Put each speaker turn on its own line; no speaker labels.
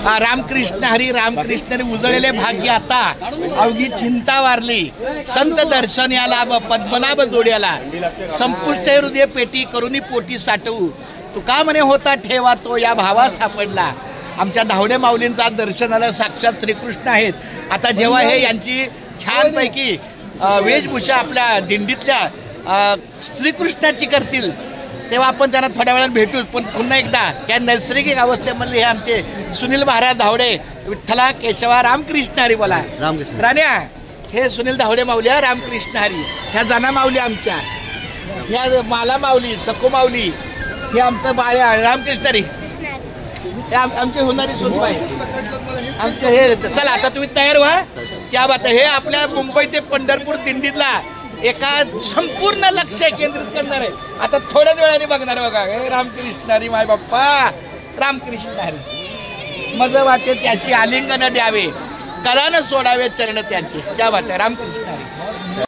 रामकृष्ण हरी रामकृष्ण हरी उजळलेले भाग्य आता अवघी चिंता वारली संत दर्शन याला पद्मनाभ जोड्याला संपुष्ट हृदय पेटी करुनी पोटी साठवू तुका म्हणे होता ठेवा तो या भावा सापडला। आमच्या धावडे माऊलींचा दर्शनाला साक्षात श्रीकृष्ण आहेत। आता जेव्हा हे यांची छानपैकी वेशभूषा आपल्या दिंडीतल्या श्रीकृष्णाची करतील तेव्हा आपण त्यांना थोड्या वेळात भेटूच। पण पुन्हा एकदा या नैसर्गिक अवस्थेमधले हे आमचे सुनील महाराज धावडे विठ्ठला केशवा रामकृष्ण हरी बोला रामकृष्ण राण्या हे सुनील धावडे माऊली रामकृष्ण हरी ह्या जाना माऊली आमच्या ह्या माला माऊली सखो माऊली हे आमचं बाळ्या रामकृष्ण हरी हे आमचे होणारी सुनबाई आमचे हे। चला आता तुम्ही तयार व्हा क्या बात आहे। हे आपल्या मुंबई ते पंढरपूर दिंडीतला एका संपूर्ण लक्ष केंद्रित करणार आहे। आता थोड्याच वेळाने बघणार बघा हे रामकृष्ण हरी माय बाप्पा रामकृष्ण हरी मज वाटे त्याची आलिंगन द्यावे कलानं सोडावे चरण त्यांचे क्या बात आहे रामकृष्ण हरी।